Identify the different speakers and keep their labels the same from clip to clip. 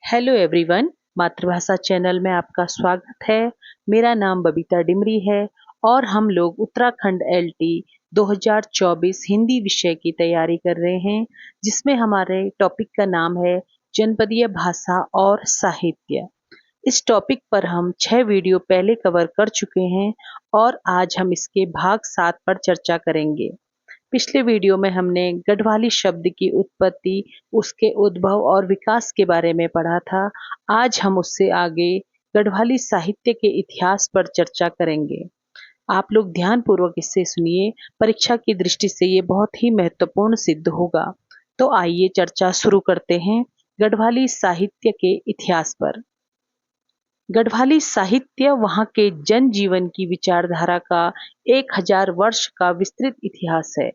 Speaker 1: Hello everyone. मातृभाषा channel में आपका स्वागत है। मेरा नाम बबीता डिमरी है और हम लोग उत्तराखंड एलटी 2024 हिंदी विषय की तैयारी कर रहे हैं, जिसमें हमारे टॉपिक का नाम है जनपदीय भाषा और साहित्य। इस टॉपिक पर हम 6 वीडियो पहले कवर कर चुके हैं और आज हम इसके भाग 7 पर चर्चा करेंगे। पिछले वीडियो में हमने गढ़वाली शब्द की उत्पत्ति, उसके उद्भव और विकास के बारे में पढ़ा था। आज हम उससे आगे गढ़वाली साहित्य के इतिहास पर चर्चा करेंगे। आप लोग ध्यानपूर्वक इसे सुनिए, परीक्षा की दृष्टि से ये बहुत ही महत्वपूर्ण सिद्ध होगा। तो आइए चर्चा शुरू करते हैं गढ़वाली साहित्य के इतिहास पर। गढ़वाली साहित्य वहाँ के जनजीवन की विचारधारा का 1000 वर्ष का विस्तृत इतिहास है।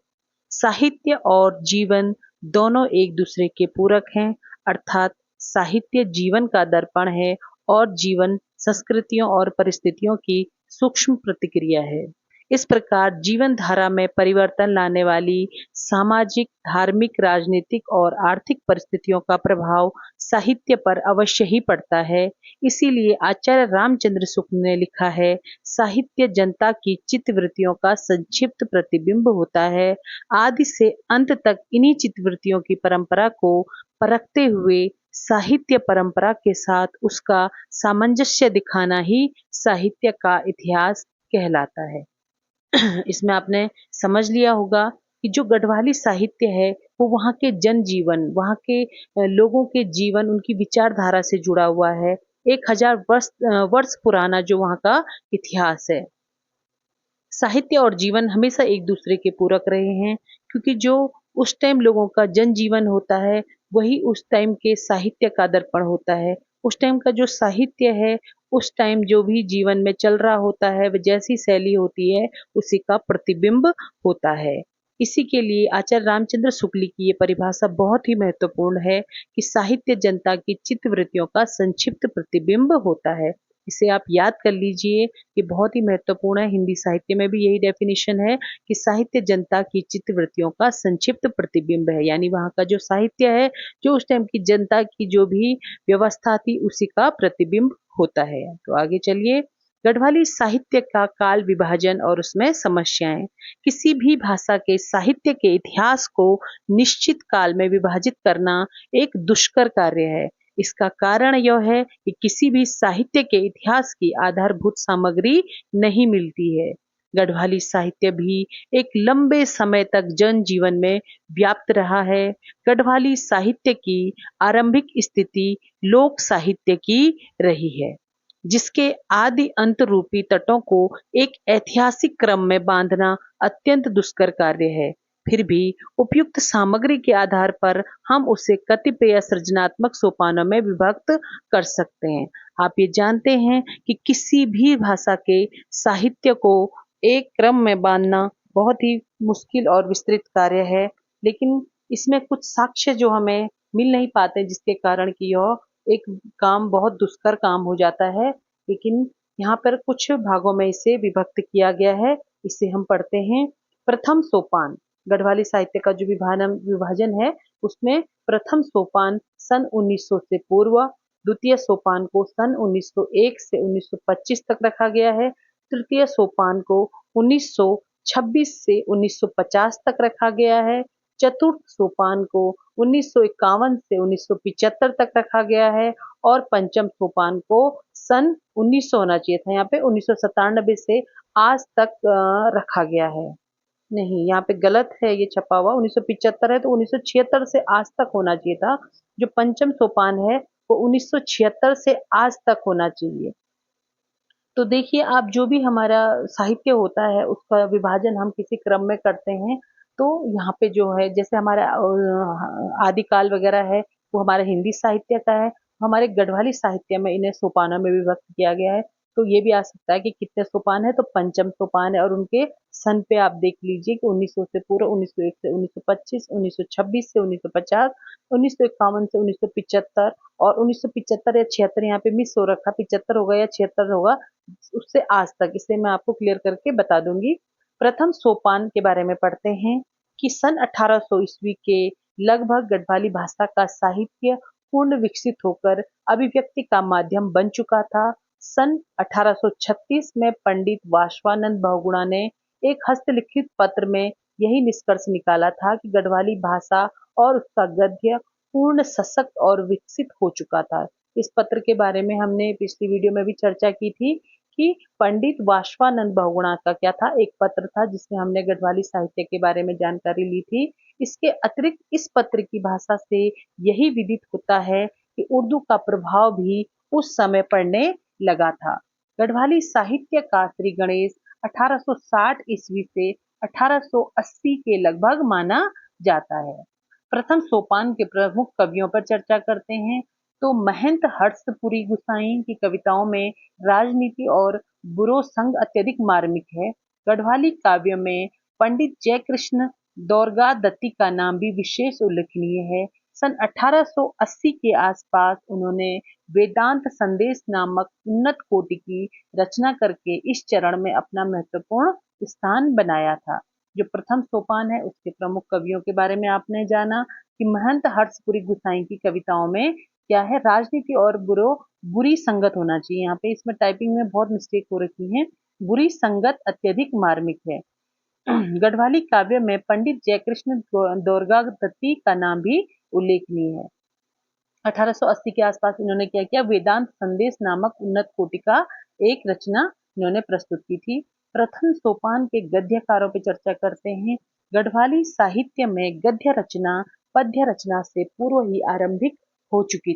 Speaker 1: साहित्य और जीवन दोनों एक दूसरे के पूरक हैं, अर्थात साहित्य जीवन का दर्पण है और जीवन संस्कृतियों और परिस्थितियों की सूक्ष्म प्रतिक्रिया है। इस प्रकार जीवन धारा में परिवर्तन लाने वाली सामाजिक, धार्मिक, राजनीतिक और आर्थिक परिस्थितियों का प्रभाव साहित्य पर अवश्य ही पड़ता है। इसीलिए आचार्य रामचंद्र शुक्ल ने लिखा है, साहित्य जनता की चित्तवृत्तियों का संक्षिप्त प्रतिबिंब होता है। आदि से अंत तक इन्हीं चित्तवृत्तियों की परंपरा को परखते हुए साहित्य परंपरा के साथ उसका सामंजस्य दिखाना ही साहित्य का इतिहास कहलाता है। इसमें आपने समझ लिया होगा कि जो गढ़वाली साहित्य है वो वहाँ के जनजीवन, वहाँ के लोगों के जीवन, उनकी विचारधारा से जुड़ा हुआ है। 1000 वर्ष पुराना जो वहाँ का इतिहास है। साहित्य और जीवन हमेशा एक दूसरे के पूरक रहे हैं, क्योंकि जो उस टाइम लोगों का जनजीवन होता है वही उस टाइम के साहित्य का दर्पण होता है। उस टाइम का जो साहित्य है, उस टाइम जो भी जीवन में चल रहा होता है, वह जैसी शैली होती है उसी का प्रतिबिंब होता है। इसी के लिए आचार्य रामचंद्र शुक्ल की ये परिभाषा बहुत ही महत्वपूर्ण है कि साहित्य जनता की चित्तवृत्तियों का संक्षिप्त प्रतिबिंब होता है। इसे आप याद कर लीजिए, ये बहुत ही महत्वपूर्ण है। हिंदी साहित्य में भी यही डेफिनेशन है कि साहित्य जनता की चित्तवृत्तियों का संक्षिप्त प्रतिबिंब है, यानी वहाँ का जो साहित्य है, जो उस टाइम की जनता की जो भी व्यवस्था थी उसी का प्रतिबिंब होता है। तो आगे चलिए, गढ़वाली साहित्य का काल विभाजन और उसमें समस्याएं। किसी भी भाषा के साहित्य के इतिहास को निश्चित काल में विभाजित करना एक दुष्कर कार्य है। इसका कारण यह है कि किसी भी साहित्य के इतिहास की आधारभूत सामग्री नहीं मिलती है। गढ़वाली साहित्य भी एक लंबे समय तक जनजीवन में व्याप्त रहा है। गढ़वाली साहित्य की आरंभिक स्थिति लोक साहित्य की रही है, जिसके आदि अंत रूपी तटों को एक ऐतिहासिक क्रम में बांधना अत्यंत दुष्कर कार्य है। फिर भी उपयुक्त सामग्री के आधार पर हम उसे कतिपय सृजनात्मक सोपानों में विभक्त कर सकते हैं। आप ये जानते हैं कि किसी भी भाषा के साहित्य को एक क्रम में बांधना बहुत ही मुश्किल और विस्तृत कार्य है, लेकिन इसमें कुछ साक्ष्य जो हमें मिल नहीं पाते, जिसके कारण कि यह एक काम बहुत दुष्कर काम हो जाता है। लेकिन यहाँ पर कुछ भागों में इसे विभक्त किया गया है। इसे हम पढ़ते हैं। प्रथम सोपान, गढ़वाली साहित्य का जो विभाजन है उसमें प्रथम सोपान सन 1900 से पूर्व, द्वितीय सोपान को सन 1901 से 1925 तक रखा गया है, तृतीय सोपान को 1926 से 1950 तक रखा गया है, चतुर्थ सोपान को 1951 से 1975 तक रखा गया है और पंचम सोपान को सन 1900 होना चाहिए था, यहाँ पे 1997 से आज तक रखा गया है। नहीं, यहाँ पे गलत है, ये छपा हुआ 1975 है, तो 1976 से आज तक होना चाहिए था। जो पंचम सोपान है वो 1976 से आज तक होना चाहिए। तो देखिए, आप जो भी हमारा साहित्य होता है उसका विभाजन हम किसी क्रम में करते हैं, तो यहाँ पे जो है जैसे हमारा आदिकाल वगैरह है वो हमारे हिंदी साहित्य का है। हमारे गढ़वाली साहित्य में इन्हें सोपानों में विभक्त किया गया है। तो ये भी आ सकता है कि कितने सोपान है, तो पंचम सोपान है। और उनके सन पे आप देख लीजिए कि 1900 से पूर्व, 1901 से 1925, 1926 से 1950, 1951 से 1975 और 1975 या 76 यहाँ पे मिस हो रखा, 75 होगा या 76 होगा, उससे आज तक, इसे मैं आपको क्लियर करके बता दूंगी। प्रथम सोपान के बारे में पढ़ते हैं कि सन 1800 ईस्वी के लगभग गढ़वाली भाषा का साहित्य पूर्ण विकसित होकर अभिव्यक्ति का माध्यम बन चुका था। सन 1836 में पंडित वासवानंद बहुगुणा ने एक हस्तलिखित पत्र में यही निष्कर्ष निकाला था कि गढ़वाली भाषा और उसका गद्य पूर्ण सशक्त और विकसित हो चुका था। इस पत्र के बारे में हमने पिछली वीडियो में भी चर्चा की थी कि पंडित वासवानंद बहुगुणा का क्या था, एक पत्र था जिसमें हमने गढ़वाली साहित्य के बारे में जानकारी ली थी। इसके अतिरिक्त इस पत्र की भाषा से यही विदित होता है कि उर्दू का प्रभाव भी उस समय पड़ने लगा था। गढ़वाली साहित्य का श्री गणेश 1860 ईस्वी से 1880 के लगभग माना जाता है। प्रथम सोपान के प्रमुख कवियों पर चर्चा करते हैं तो महंत हर्षपुरी गुसाई की कविताओं में राजनीति और बुरो संग अत्यधिक मार्मिक है। गढ़वाली काव्य में पंडित जयकृष्ण दौरगा दत्ती का नाम भी विशेष उल्लेखनीय है। सन 1880 के आसपास उन्होंने वेदांत संदेश नामक उन्नत कोटि की रचना करके इस चरण में अपना महत्वपूर्ण स्थान बनाया था। जो प्रथम सोपान है उसके प्रमुख कवियों के बारे में आपने जाना कि महंत हर्षपुरी गुसाई की कविताओं में क्या है, राजनीति और बुरी संगत होना चाहिए। यहाँ पे इसमें टाइपिंग में बहुत मिस्टेक हो रखी है, बुरी संगत अत्यधिक मार्मिक है। गढ़वाली काव्य में पंडित जयकृष्ण दौरगा दत्ती का नाम भी उल्लेखनीय है। 1880 के आसपास इन्होंने क्या किया, वेदांत संदेश नामक उन्नत कोटि का एक रचना इन्होंने प्रस्तुत की थी। प्रथम सोपान के गद्यकारों पर चर्चा करते हैं। गढ़वाली साहित्य में गद्य रचना पद्य रचना से पूर्व ही आरंभ हो चुकी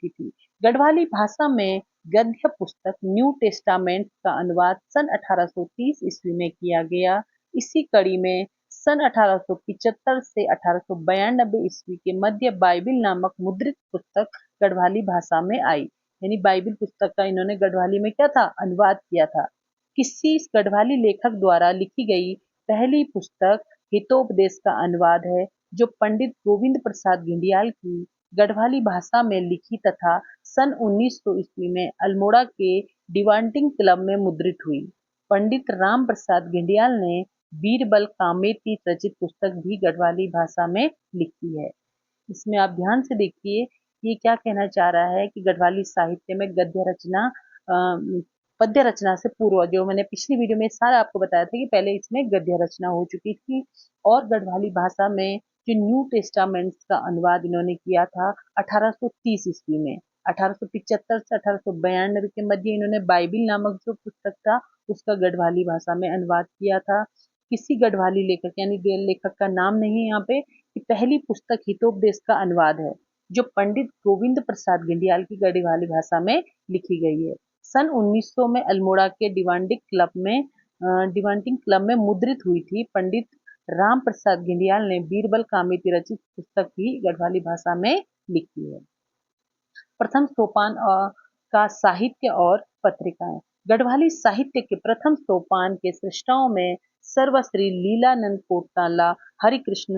Speaker 1: थी। गढ़वाली भाषा में गद्य पुस्तक न्यू टेस्टामेंट का अनुवाद सन 1830 ईस्वी में किया गया। इसी कड़ी में सन 1875 से 1892 ईस्वी के मध्य बाइबिल नामक मुद्रित पुस्तक गढ़वाली भाषा में आई। यानी बाइबिल पुस्तक का इन्होंने गढ़वाली में क्या था, अनुवाद किया था। किसी गढ़वाली लेखक द्वारा लिखी गई पहली पुस्तक हितोपदेश का अनुवाद है, जो पंडित गोविंद प्रसाद घिंडियाल की गढ़वाली भाषा में लिखी तथा सन 1900 ईस्वी में अल्मोड़ा के डिवांटिंग क्लब में मुद्रित हुई। पंडित राम प्रसाद घिंडियाल ने बीरबल कामेती रचित पुस्तक भी गढ़वाली भाषा में लिखी है। इसमें आप ध्यान से देखिए, ये क्या कहना चाह रहा है कि गढ़वाली साहित्य में गद्य रचना पद्य रचना से पूर्व, जो मैंने पिछली वीडियो में सारा आपको बताया था कि पहले इसमें गद्य रचना हो चुकी थी। और गढ़वाली भाषा में जो न्यू टेस्टामेंट का अनुवाद इन्होंने किया था 1830 ईस्वी में। 1875 से 1892 के मध्य इन्होंने बाइबिल नामक जो पुस्तक था उसका गढ़वाली भाषा में अनुवाद किया था। किसी गढ़वाली लेखक, यानी लेखक का नाम नहीं है यहाँ पे, कि पहली पुस्तक हितोपदेश का अनुवाद है जो पंडित गोविंद प्रसाद घिंडियाल की गढ़वाली भाषा में लिखी गई है। सन 1900 में अल्मोड़ा के डिवांटिंग क्लब में मुद्रित हुई थी। पंडित राम प्रसाद घिंडियाल ने बीरबल कामेती रचित पुस्तक भी गढ़वाली भाषा में लिखी है। प्रथम सोपान का साहित्य और पत्रिकाएं। गढ़वाली साहित्य के प्रथम सोपान के सृष्टाओं में सर्वश्री लीलानंद कोटाला, हरिकृष्ण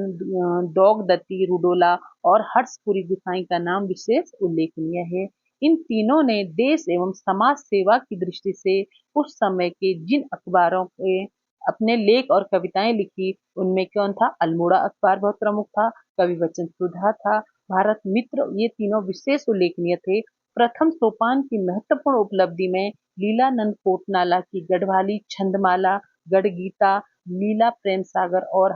Speaker 1: दौगदत्ती रुडोला और हर्षपुरी गुसाई का नाम विशेष उल्लेखनीय है। इन तीनों ने देश एवं समाज सेवा की दृष्टि से उस समय के जिन अखबारों के अपने लेख और कविताएं लिखी उनमें कौन था, अल्मोड़ा अखबार बहुत प्रमुख था, कवि वचन सुधा था, भारत मित्र, ये तीनों विशेष उल्लेखनीय थे। प्रथम सोपान की महत्वपूर्ण उपलब्धि में लीलानंद कोटनाला की गढ़वाली छंदमाला, गढ़गीता, लीला प्रेम सागर और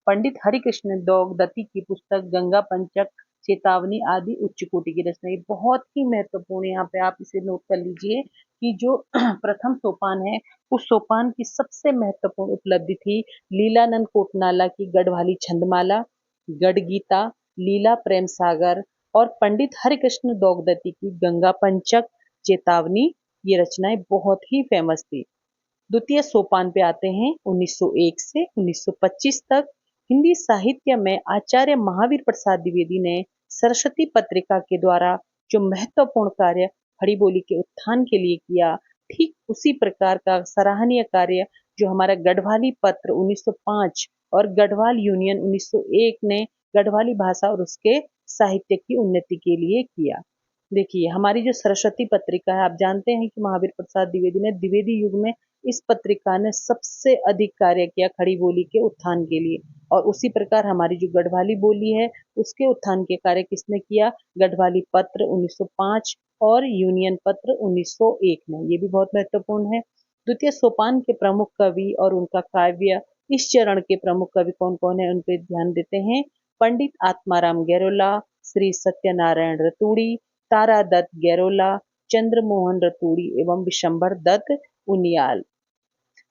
Speaker 1: पंडित हरिकृष्ण दौगदत्ती की पुस्तक गंगा पंचक, चेतावनी आदि उच्च कोटि की रचना। बहुत ही महत्वपूर्ण, यहाँ पे आप इसे नोट कर लीजिए कि जो प्रथम सोपान है उस सोपान की सबसे महत्वपूर्ण उपलब्धि थी लीलानंद कोटनाला की गढ़वाली छंदमाला, गढ़गीता, लीला प्रेम सागर और पंडित हरिकृष्ण दौगदत्ती की गंगा पंचक, चेतावनी, ये रचनाएं बहुत ही फेमस थी। द्वितीय सोपान पे आते हैं 1901 से 1925 तक। हिंदी साहित्य में आचार्य महावीर प्रसाद द्विवेदी ने सरस्वती पत्रिका के द्वारा जो महत्वपूर्ण कार्य खड़ी बोली के उत्थान के लिए किया, ठीक उसी प्रकार का सराहनीय कार्य जो हमारा गढ़वाली पत्र 1905 और गढ़वाल यूनियन 1901 ने गढ़वाली भाषा और उसके साहित्य की उन्नति के लिए किया। देखिए, हमारी जो सरस्वती पत्रिका है, आप जानते हैं कि महावीर प्रसाद द्विवेदी ने द्विवेदी युग में इस पत्रिका ने सबसे अधिक कार्य किया खड़ी बोली के उत्थान के लिए। और उसी प्रकार हमारी जो गढ़वाली बोली है उसके उत्थान के कार्य किसने किया? गढ़वाली पत्र 1905 और यूनियन पत्र 1901 में। ये भी बहुत महत्वपूर्ण है। द्वितीय सोपान के प्रमुख कवि और उनका काव्य, इस चरण के प्रमुख कवि कौन कौन है उन पे ध्यान देते हैं। पंडित आत्माराम गैरोला, श्री सत्यनारायण रतूड़ी, तारा दत्त गैरोला, चंद्रमोहन रतूड़ी एवं विशंबर दत्त उनियाल।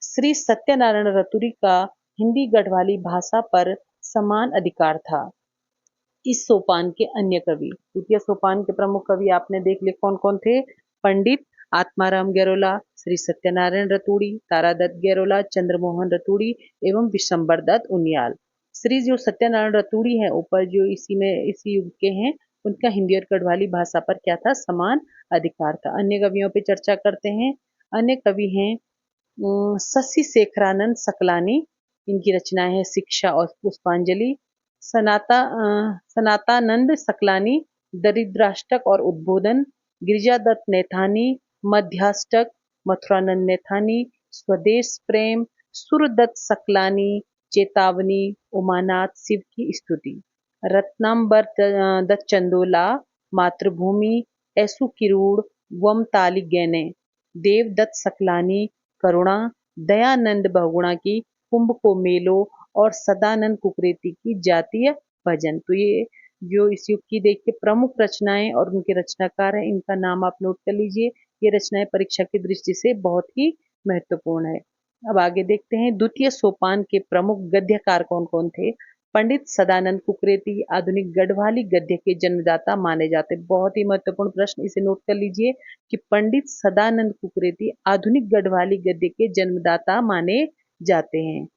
Speaker 1: श्री सत्यनारायण रतूड़ी का हिंदी गढ़वाली भाषा पर समान अधिकार था। इस सोपान के अन्य कवि, द्वितीय सोपान के प्रमुख कवि आपने देख लिए कौन कौन थे। पंडित आत्माराम गैरोला, श्री सत्यनारायण रतूड़ी, तारादत्त गैरोला, चंद्रमोहन रतूड़ी एवं विशंबर दत्त उनियाल। श्री जो सत्यनारायण रतूड़ी है ऊपर जो इसी युग के हैं, उनका हिंदी और गढ़वाली भाषा पर क्या था? समान अधिकार था। अन्य कवियों पे चर्चा करते हैं। अन्य कवि हैं शशि शेखरानंद सकलानी, इनकी रचनाएं हैं शिक्षा और पुष्पांजलि। सनातानंद सकलानी, दरिद्राष्टक और उद्बोधन। गिरिजादत्त नैथानी, मध्याष्टक। मथुरानंद नैथानी, स्वदेश प्रेम। सूरदत्त सकलानी, चेतावनी। उमानाथ, शिव की स्तुति। रत्नांबर दत्त चंदोला, मातृभूमि। ऐसु किरूड़, वमताली गैने। देवदत्त सकलानी, करुणा। दयानंद बहुगुणा की कुंभ को मेलो और सदानंद कुकरेती की जातीय भजन। तो ये जो इस युग की देखिए प्रमुख रचनाएं और उनके रचनाकार हैं, इनका नाम आप नोट कर लीजिए। ये रचनाएं परीक्षा की दृष्टि से बहुत ही महत्वपूर्ण है। अब आगे देखते हैं द्वितीय सोपान के प्रमुख गद्यकार कौन कौन थे। पंडित सदानंद कुकरेती आधुनिक गढ़वाली गद्य के जन्मदाता माने जाते। बहुत ही महत्वपूर्ण प्रश्न, इसे नोट कर लीजिए कि पंडित सदानंद कुकरेती आधुनिक गढ़वाली गद्य के जन्मदाता माने जाते हैं।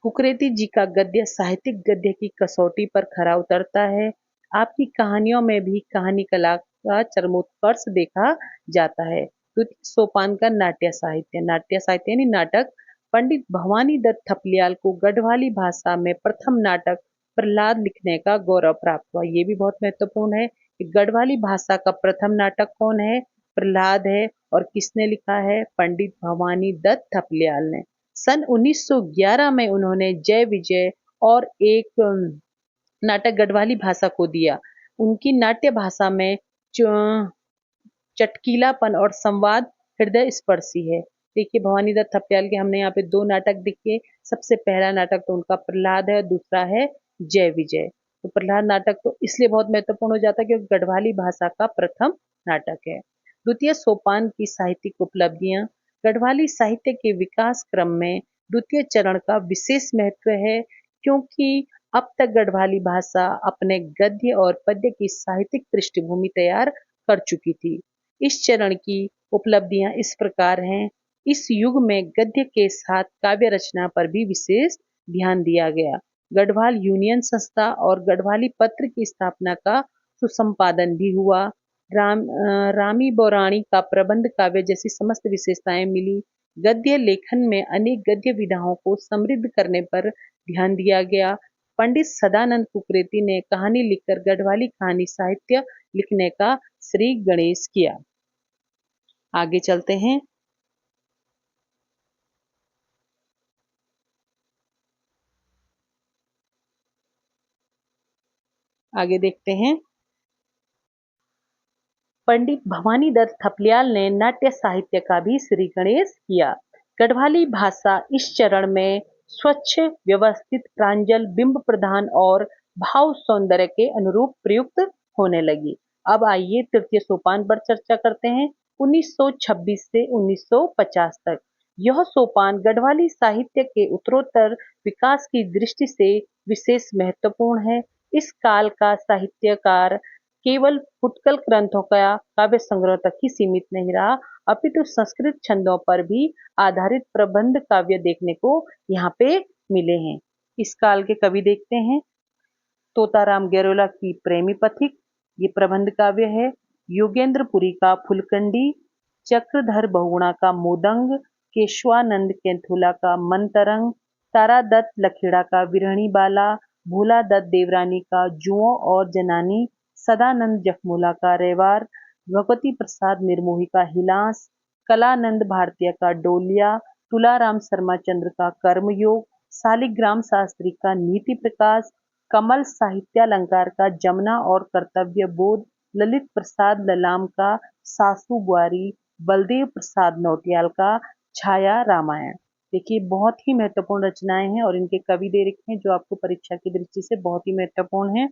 Speaker 1: कुकरेती जी का गद्य साहित्यिक गद्य की कसौटी पर खरा उतरता है। आपकी कहानियों में भी कहानी कला का चरमोत्कर्ष देखा जाता है। द्वितीय सोपान का नाट्य साहित्य यानी नाटक। पंडित भवानी दत्त थपलियाल को गढ़वाली भाषा में प्रथम नाटक प्रहलाद लिखने का गौरव प्राप्त हुआ। ये भी बहुत महत्वपूर्ण है कि गढ़वाली भाषा का प्रथम नाटक कौन है? प्रहलाद है। और किसने लिखा है? पंडित भवानी दत्त थपलियाल ने। सन 1911 में उन्होंने जय विजय और एक नाटक गढ़वाली भाषा को दिया। उनकी नाट्य भाषा में चटकीलापन और संवाद हृदय स्पर्शी है। देखिए भवानी दत्त थपलियाल के हमने यहाँ पे दो नाटक दिखे। सबसे पहला नाटक तो उनका प्रहलाद है, दूसरा है जय विजय। तो प्रहलाद नाटक तो इसलिए बहुत महत्वपूर्ण हो जाता है क्योंकि गढ़वाली भाषा का प्रथम नाटक है। द्वितीय सोपान की साहित्यिक उपलब्धियां। गढ़वाली साहित्य के विकास क्रम में द्वितीय चरण का विशेष महत्व है क्योंकि अब तक गढ़वाली भाषा अपने गद्य और पद्य की साहित्यिक पृष्ठभूमि तैयार कर चुकी थी। इस चरण की उपलब्धियां इस प्रकार हैं। इस युग में गद्य के साथ काव्य रचना पर भी विशेष ध्यान दिया गया। गढ़वाल यूनियन संस्था और गढ़वाली पत्र की स्थापना का सुसंपादन भी हुआ। रामी बौराणी का प्रबंध काव्य जैसी समस्त विशेषताएं मिली। गद्य लेखन में अनेक गद्य विधाओं को समृद्ध करने पर ध्यान दिया गया। पंडित सदानंद कुकरेती ने कहानी लिखकर गढ़वाली कहानी साहित्य लिखने का श्री गणेश किया। आगे चलते हैं। आगे देखते हैं। पंडित भवानी दत्त थपलियाल ने नाट्य साहित्य का भी श्री गणेश किया। गढ़वाली भाषा इस चरण में स्वच्छ, व्यवस्थित, प्रांजल, बिंब प्रधान और भाव सौंदर्य के अनुरूप प्रयुक्त होने लगी। अब आइए तृतीय सोपान पर चर्चा करते हैं। 1926 से 1950 तक यह सोपान गढ़वाली साहित्य के उत्तरोत्तर विकास की दृष्टि से विशेष महत्वपूर्ण है। इस काल का साहित्यकार केवल फुटकल ग्रंथों का काव्य संग्रह तक ही सीमित नहीं रहा, अपितु संस्कृत छंदों पर भी आधारित प्रबंध काव्य देखने को यहाँ पे मिले हैं। इस काल के कवि देखते हैं। तोताराम गैरोला की प्रेमी पथिक, ये प्रबंध काव्य है। योगेंद्रपुरी का फुलकंडी, चक्रधर बहुगुणा का मोदंग, केशवानंद केंथुला का मंतरंग, तारा दत्त लखेड़ा का विरहणी बाला, भोला दत्त देवरानी का जुओं और जनानी, सदानंद जखमूला का रेवार, भगवती प्रसाद निर्मोही का हिलांस, कलानंद भारतीय का डोलिया, तुलाराम शर्मा चंद्र का कर्मयोग, शालिग्राम शास्त्री का नीति प्रकाश, कमल साहित्यालंकार का जमुना और कर्तव्य बोध, ललित प्रसाद ललाम का सासू बुआरी, बलदेव प्रसाद नौटियाल का छाया रामायण। देखिए बहुत ही महत्वपूर्ण रचनाएं हैं और इनके कवि दे रखे हैं जो आपको परीक्षा की दृष्टि से बहुत ही महत्वपूर्ण है।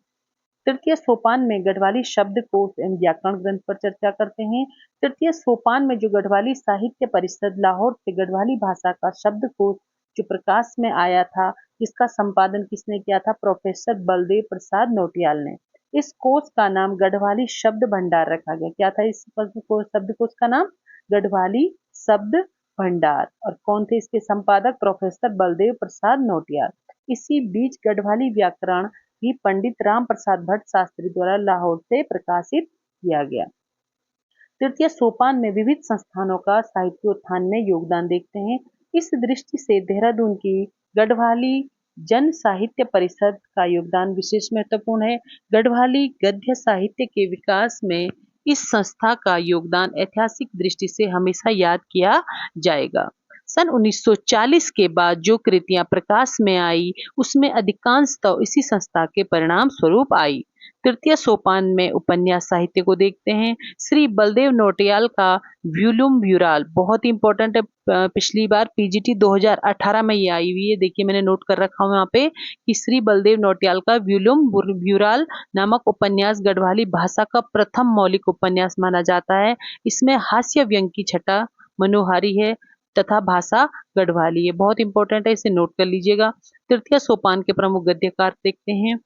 Speaker 1: तृतीय सोपान में गढ़वाली शब्दकोश एवं व्याकरण ग्रंथ पर चर्चा करते हैं। तृतीय सोपान में जो गढ़वाली साहित्य परिषद लाहौर से गढ़वाली भाषा का शब्दकोश जो प्रकाश में आया था, जिसका संपादन किसने किया था? प्रोफेसर बलदेव प्रसाद नौटियाल ने। इस कोश का नाम गढ़वाली शब्द भंडार रखा गया। क्या था इस शब्दकोश का नाम? गढ़वाली शब्द भंडार। और कौन थे इसके संपादक? प्रोफेसर बलदेव प्रसाद नौटियाल। इसी बीच गढ़वाली व्याकरण भी पंडित राम प्रसाद भट्ट शास्त्री द्वारा लाहौर से प्रकाशित किया गया। तृतीय सोपान में विविध संस्थानों का साहित्योत्थान में योगदान देखते हैं। इस दृष्टि से देहरादून की गढ़वाली जन साहित्य परिषद का योगदान विशेष महत्वपूर्ण है। गढ़वाली गद्य साहित्य के विकास में इस संस्था का योगदान ऐतिहासिक दृष्टि से हमेशा याद किया जाएगा। सन 1940 के बाद जो कृतियां प्रकाश में आई उसमें अधिकांश तो इसी संस्था के परिणाम स्वरूप आई। तृतीय सोपान में उपन्यास साहित्य को देखते हैं। श्री बलदेव नौटियाल का व्यूलुम ब्यूराल बहुत ही इंपॉर्टेंट है। पिछली बार पीजीटी 2018 में ये आई हुई है। देखिए मैंने नोट कर रखा हूँ यहाँ पे कि श्री बलदेव नौटियाल का व्यूलुम ब्यूराल नामक उपन्यास गढ़वाली भाषा का प्रथम मौलिक उपन्यास माना जाता है। इसमें हास्य व्यंग की छटा मनोहारी है तथा भाषा गढ़वाली है। बहुत इंपॉर्टेंट है, इसे नोट कर लीजिएगा। तृतीय सोपान के प्रमुख गद्यकार देखते हैं।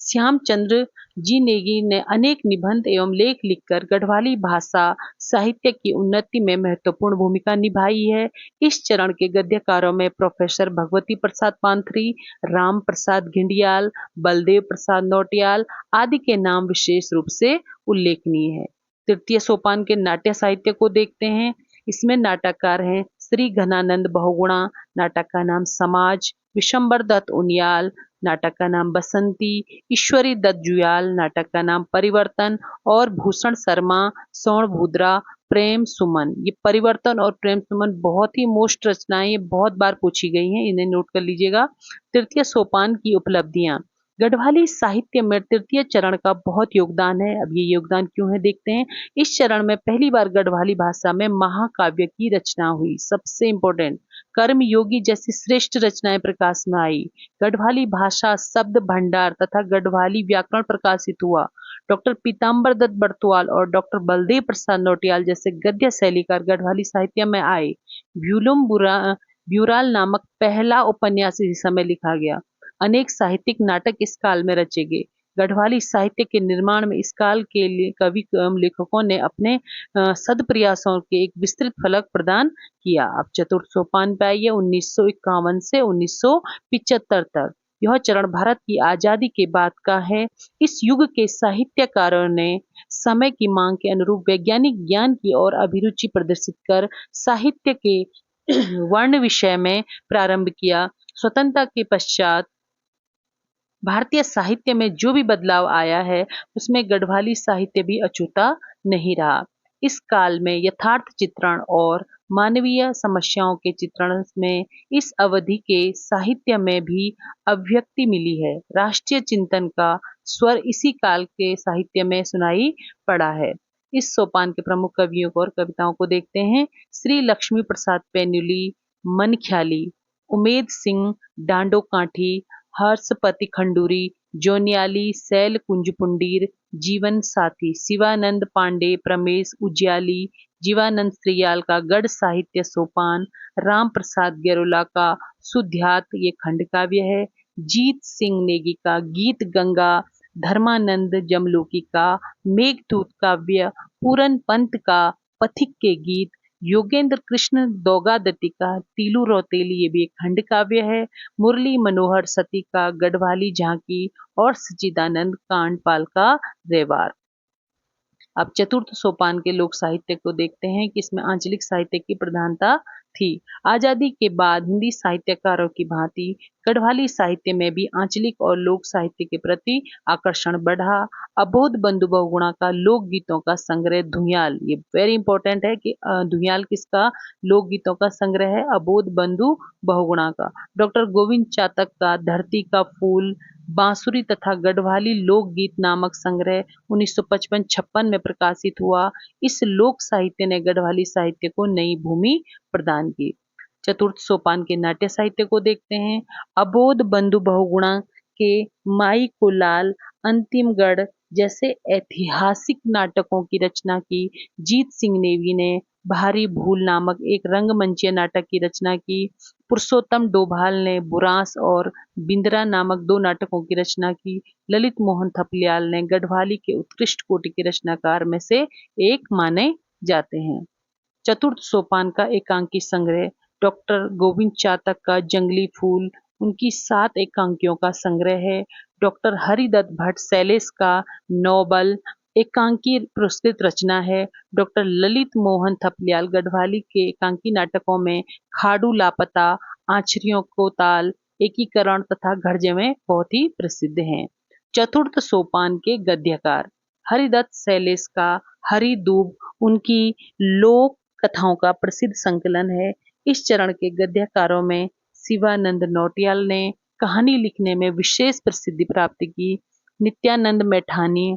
Speaker 1: श्यामचंद्र जी नेगी ने अनेक निबंध एवं लेख लिखकर गढ़वाली भाषा साहित्य की उन्नति में महत्वपूर्ण भूमिका निभाई है। इस चरण के गद्यकारों में प्रोफेसर भगवती प्रसाद पांथरी, राम प्रसाद घिंडियाल, बलदेव प्रसाद नौटियाल आदि के नाम विशेष रूप से उल्लेखनीय है। तृतीय सोपान के नाट्य साहित्य को देखते हैं। इसमें नाटककार हैं श्री घनानंद बहुगुणा, नाटक का नाम समाज, विशंबर दत्त उनियाल, नाटक का नाम बसंती, ईश्वरी दत्त जुयाल, नाटक का नाम परिवर्तन और भूषण शर्मा, स्वर्ण भूद्रा, प्रेम सुमन। ये परिवर्तन और प्रेम सुमन बहुत ही मोस्ट रचनाएं बहुत बार पूछी गई हैं, इन्हें नोट कर लीजिएगा। तृतीय सोपान की उपलब्धियां। गढ़वाली साहित्य में तृतीय चरण का बहुत योगदान है। अब ये योगदान क्यों है देखते हैं। इस चरण में पहली बार गढ़वाली भाषा में महाकाव्य की रचना हुई। सबसे इंपॉर्टेंट, कर्मयोगी जैसी श्रेष्ठ रचनाएं प्रकाश में आई। गढ़वाली भाषा शब्द भंडार तथा गढ़वाली व्याकरण प्रकाशित हुआ। डॉक्टर पीताम्बर दत्त बर्तवाल और डॉक्टर बलदेव प्रसाद नौटियाल जैसे गद्य शैलीकार गढ़वाली साहित्य में आए। व्यूलुम ब्यूराल नामक पहला उपन्यास इसी समय लिखा गया। अनेक साहित्यिक नाटक इस काल में रचे गए। गढ़वाली साहित्य के निर्माण में इस काल के लिए कवि लेखकों ने अपने सदप्रयासों के एक विस्तृत फलक प्रदान किया। अब चतुर्थ सोपान पे आइए 1951 से 1975 तक। यह चरण भारत की आजादी के बाद का है। इस युग के साहित्यकारों ने समय की मांग के अनुरूप वैज्ञानिक ज्ञान की ओर अभिरुचि प्रदर्शित कर साहित्य के वर्ण विषय में प्रारंभ किया। स्वतंत्रता के पश्चात भारतीय साहित्य में जो भी बदलाव आया है उसमें गढ़वाली साहित्य भी अछूता नहीं रहा। इस काल में यथार्थ चित्रण और मानवीय समस्याओं के चित्रण में इस अवधि के साहित्य में भी अभिव्यक्ति मिली है। राष्ट्रीय चिंतन का स्वर इसी काल के साहित्य में सुनाई पड़ा है। इस सोपान के प्रमुख कवियों को और कविताओं को देखते हैं। श्री लक्ष्मी प्रसाद पेन्युली, मनख्याली, उमेद सिंह डांडो काठी, हर्षपति खंडूरी, जोनियाली, सैल कुंज पुंडीर, जीवन साथी, शिवानंद पांडे, प्रमेश उजियाली, जीवानंद श्रीयाल का गढ़ साहित्य सोपान, राम प्रसाद गेरोला का सुध्यात ये खंड काव्य है, जीत सिंह नेगी का गीत गंगा, धर्मानंद जमलोकी का मेघदूत काव्य, पूरन पंत का पथिक के गीत, योगेंद्र कृष्ण दोगादती का तीलू रौतेली ये भी एक खंड काव्य है, मुरली मनोहर सती का गढ़वाली झांकी और सच्चिदानंद कांडपाल का रेवार। अब चतुर्थ सोपान के लोक साहित्य को देखते हैं कि इसमें आंचलिक साहित्य की प्रधानता थी। आजादी के बाद हिंदी साहित्यकारों की भांति गढ़वाली साहित्य में भी आंचलिक और लोक साहित्य के प्रति आकर्षण बढ़ा। अबोध बंधु बहुगुणा का लोकगीतों का संग्रह धुंयाल, ये वेरी इंपॉर्टेंट है कि धुंयाल किसका लोकगीतों का संग्रह है, अबोध बंधु बहुगुणा का। डॉक्टर गोविंद चातक का धरती का फूल, बांसुरी तथा गढ़वाली लोकगीत नामक संग्रह 1955-56 में प्रकाशित हुआ। इस लोक साहित्य ने गढ़वाली साहित्य को नई भूमि प्रदान की। चतुर्थ सोपान के नाट्य साहित्य को देखते हैं। अबोध बंधु बहुगुणा के माई को लाल, अंतिमगढ़ जैसे ऐतिहासिक नाटकों की रचना की। जीत सिंह नेगी ने भारी भूल नामक एक रंगमंचीय नाटक की रचना की। पुरुषोत्तम डोभाल ने बुरांस और बिंद्रा नामक 2 नाटकों की रचना की। ललित मोहन थपलियाल ने गढ़वाली के उत्कृष्ट कोटि के रचनाकार में से एक माने जाते हैं। चतुर्थ सोपान का एकांकी संग्रह डॉक्टर गोविंद चातक का जंगली फूल उनकी 7 एकांकियों का संग्रह है। डॉक्टर हरिदत्त भट्ट शैलेश का नोबल एकांकी पुरस्कृत रचना है। डॉक्टर ललित मोहन थपलियाल गढ़वाली के एकांकी नाटकों में खाड़ू लापता, आछरियों को ताल, एकीकरण तथा घरजे में बहुत ही प्रसिद्ध हैं। चतुर्थ सोपान के गद्यकार हरिदत्त शैलेश का हरिदूब उनकी लोक कथाओं का प्रसिद्ध संकलन है। इस चरण के गद्यकारों में शिवानंद नौटियाल ने कहानी लिखने में विशेष प्रसिद्धि प्राप्त की। नित्यानंद मैठानी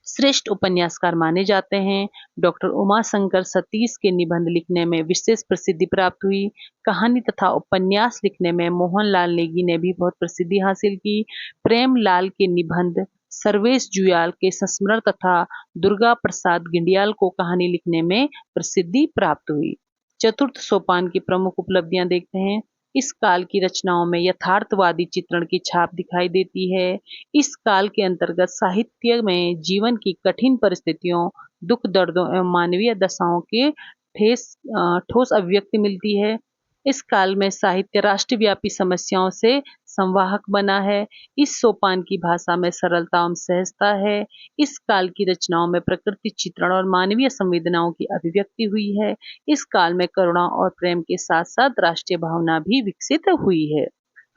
Speaker 1: श्रेष्ठ उपन्यासकार माने जाते हैं। डॉक्टर उमाशंकर सतीश के निबंध लिखने में विशेष प्रसिद्धि प्राप्त हुई। कहानी तथा उपन्यास लिखने में मोहनलाल नेगी ने भी बहुत प्रसिद्धि हासिल की। प्रेमलाल के निबंध, सर्वेश जुयाल के संस्मरण तथा दुर्गा प्रसाद गिंडियाल को कहानी लिखने में प्रसिद्धि प्राप्त हुई। चतुर्थ सोपान की प्रमुख उपलब्धियां देखते हैं। इस काल की रचनाओं में यथार्थवादी चित्रण की छाप दिखाई देती है। इस काल के अंतर्गत साहित्य में जीवन की कठिन परिस्थितियों, दुख दर्दों एवं मानवीय दशाओं के ठोस अभिव्यक्ति मिलती है। इस काल में साहित्य राष्ट्रव्यापी समस्याओं से संवाहक बना है। इस सोपान की भाषा में सरलता एवं सहजता है। इस काल की रचनाओं में प्रकृति चित्रण और मानवीय संवेदनाओं की अभिव्यक्ति हुई है। इस काल में करुणा और प्रेम के साथ साथ राष्ट्रीय भावना भी विकसित हुई है।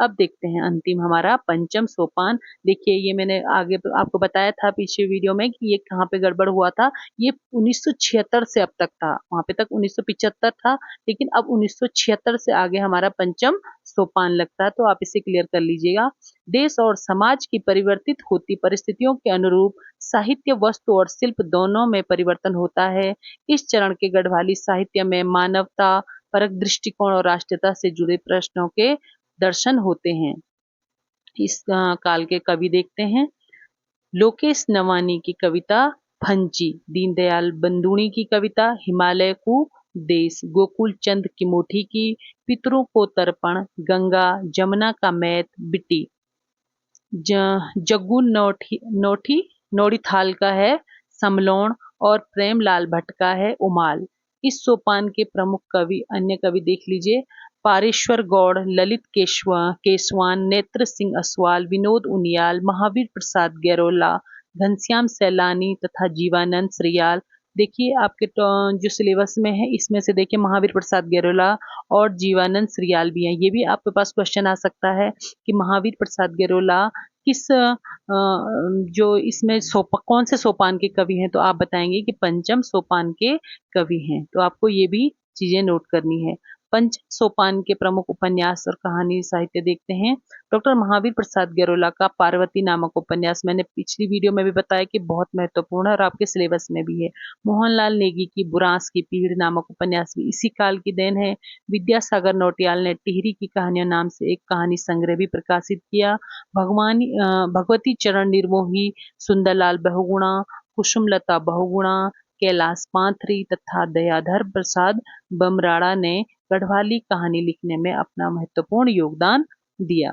Speaker 1: अब देखते हैं अंतिम हमारा पंचम सोपान। देखिए ये मैंने आगे आपको बताया था पीछे वीडियो में कि ये कहाँ पे गड़बड़ हुआ था। ये 1976 से अब तक था, वहां पे तक 1975 था, लेकिन अब 1976 से आगे हमारा पंचम सोपान लगता है, तो आप इसे क्लियर कर लीजिएगा। देश और समाज की परिवर्तित होती परिस्थितियों के अनुरूप साहित्य वस्तु और शिल्प दोनों में परिवर्तन होता है। इस चरण के गढ़वाली साहित्य में मानवता परक दृष्टिकोण और राष्ट्रीयता से जुड़े प्रश्नों के दर्शन होते हैं। इस काल के कवि देखते हैं। लोकेश नवानी की कविता फंची, दीनदयाल बंदुणी की कविता हिमालय को देश, गोकुल चंद किमोठी की पितरों को तर्पण, गंगा जमुना का मैत बिटी, जग्गू नोड़ीथाल का है समलोण और प्रेमलाल भट्ट का है उमाल। इस सोपान के प्रमुख कवि अन्य कवि देख लीजिए। पारेश्वर गौड़, ललित केसवान, नेत्र सिंह असवाल, विनोद उनियाल, महावीर प्रसाद गैरोला, घनश्याम सैलानी तथा जीवानंद श्रियाल। देखिए आपके जो सिलेबस में है इसमें से देखिए महावीर प्रसाद गैरोला और जीवानंद श्रियाल भी हैं। ये भी आपके पास क्वेश्चन आ सकता है कि महावीर प्रसाद गैरोला किस जो इसमें कौन से सोपान के कवि हैं, तो आप बताएंगे कि पंचम सोपान के कवि हैं। तो आपको ये भी चीजें नोट करनी है। पंचम सोपान के प्रमुख उपन्यास और कहानी साहित्य देखते हैं। डॉक्टर महावीर प्रसाद गैरोला का पार्वती नामक उपन्यास मैंने पिछली वीडियो में भी बताया कि बहुत महत्वपूर्ण है और आपके सिलेबस में भी है। मोहनलाल नेगी की बुरांस की पीढ़ नामक उपन्यास भी इसी काल की देन है। विद्यासागर नौटियाल ने टिहरी की कहानियों नाम से एक कहानी संग्रह भी प्रकाशित किया। भगवती चरण निर्मोही, सुंदरलाल बहुगुणा, कुसुमलता बहुगुणा, कैलाश पांथरी तथा दयाधर प्रसाद बमराड़ा ने गढ़वाली कहानी लिखने में अपना महत्वपूर्ण योगदान दिया।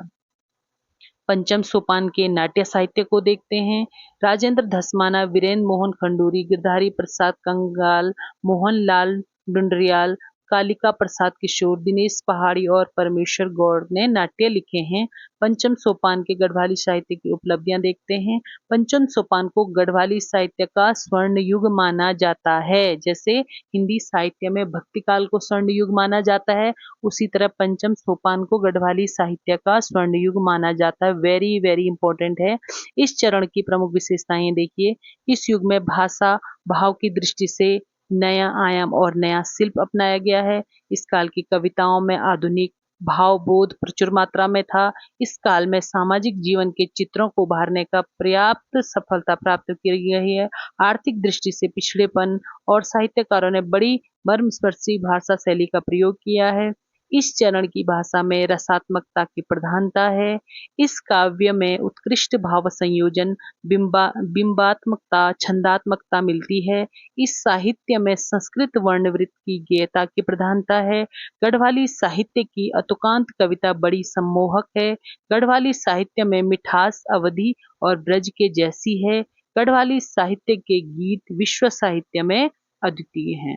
Speaker 1: पंचम सोपान के नाट्य साहित्य को देखते हैं। राजेंद्र धस्माना, वीरेंद्र मोहन खंडूरी, गिरधारी प्रसाद कंगाल, मोहनलाल डुंडरियाल, कालिका प्रसाद किशोर, दिनेश पहाड़ी और परमेश्वर गौड़ ने नाट्य लिखे हैं। पंचम सोपान के गढ़वाली साहित्य की उपलब्धियां देखते हैं। पंचम सोपान को गढ़वाली साहित्य का स्वर्ण युग माना जाता है। जैसे हिंदी साहित्य में भक्ति काल को स्वर्ण युग माना जाता है, उसी तरह पंचम सोपान को गढ़वाली साहित्य का स्वर्ण युग माना जाता है। वेरी वेरी इंपॉर्टेंट है। इस चरण की प्रमुख विशेषताएं देखिए। इस युग में भाषा भाव की दृष्टि से नया आयाम और नया शिल्प अपनाया गया है। इस काल की कविताओं में आधुनिक भाव बोध प्रचुर मात्रा में था। इस काल में सामाजिक जीवन के चित्रों को उभारने का पर्याप्त सफलता प्राप्त की गई है। आर्थिक दृष्टि से पिछड़ेपन और साहित्यकारों ने बड़ी मर्मस्पर्शी भाषा शैली का प्रयोग किया है। इस चरण की भाषा में रसात्मकता की प्रधानता है। इस काव्य में उत्कृष्ट भाव संयोजन, बिंबात्मकता, छंदात्मकता मिलती है। इस साहित्य में संस्कृत वर्णवृत्त की गेयता की प्रधानता है। गढ़वाली साहित्य की अतुकांत कविता बड़ी सम्मोहक है। गढ़वाली साहित्य में मिठास अवधि और ब्रज के जैसी है। गढ़वाली साहित्य के गीत विश्व साहित्य में अद्वितीय हैं।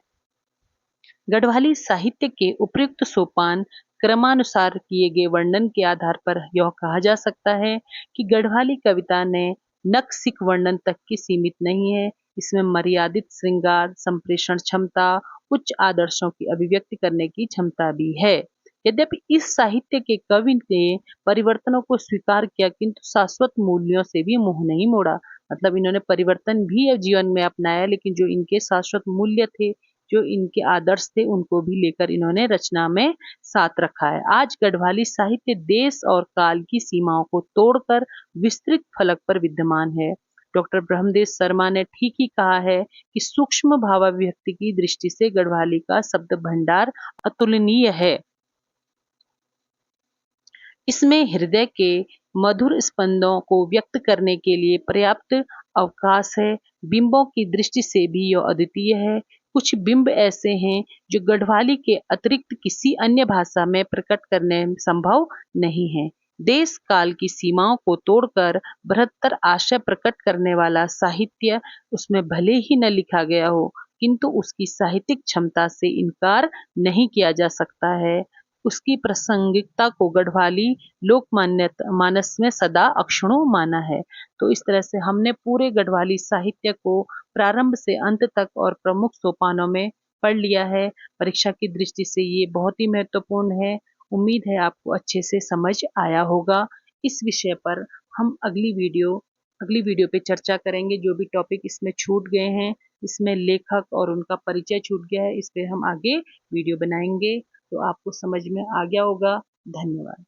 Speaker 1: गढ़वाली साहित्य के उपयुक्त सोपान क्रमानुसार किए गए वर्णन के आधार पर यह कहा जा सकता है कि गढ़वाली कविता ने नक्सिक वर्णन तक की सीमित नहीं है। इसमें मर्यादित श्रृंगार, संप्रेषण क्षमता, उच्च आदर्शों की अभिव्यक्ति करने की क्षमता भी है। यद्यपि इस साहित्य के कवि ने परिवर्तनों को स्वीकार किया, किंतु शाश्वत मूल्यों से भी मुंह नहीं मोड़ा। मतलब इन्होंने परिवर्तन भी जीवन में अपनाया, लेकिन जो इनके शाश्वत मूल्य थे, जो इनके आदर्श थे, उनको भी लेकर इन्होंने रचना में साथ रखा है। आज गढ़वाली साहित्य देश और काल की सीमाओं को तोड़कर विस्तृत फलक पर विद्यमान है। डॉक्टर ब्रह्मदेव शर्मा ने ठीक ही कहा है कि सूक्ष्म भावाभिव्यक्ति की दृष्टि से गढ़वाली का शब्द भंडार अतुलनीय है। इसमें हृदय के मधुर स्पंदों को व्यक्त करने के लिए पर्याप्त अवकाश है। बिंबों की दृष्टि से भी यह अद्वितीय है। कुछ बिंब ऐसे हैं जो गढ़वाली के अतिरिक्त किसी अन्य भाषा में प्रकट करने संभव नहीं है। देश काल की सीमाओं को तोड़कर बृहत्तर आशय प्रकट करने वाला साहित्य, उसमें भले ही न लिखा गया हो, किंतु उसकी साहित्यिक क्षमता से इनकार नहीं किया जा सकता है। उसकी प्रासंगिकता को गढ़वाली लोकमान्य मानस में सदा अक्षुण्ण माना है। तो इस तरह से हमने पूरे गढ़वाली साहित्य को प्रारंभ से अंत तक और प्रमुख सोपानों में पढ़ लिया है। परीक्षा की दृष्टि से ये बहुत ही महत्वपूर्ण है। उम्मीद है आपको अच्छे से समझ आया होगा। इस विषय पर हम अगली वीडियो पे चर्चा करेंगे। जो भी टॉपिक इसमें छूट गए हैं, इसमें लेखक और उनका परिचय छूट गया है, इस पे हम आगे वीडियो बनाएंगे। तो आपको समझ में आ गया होगा। धन्यवाद।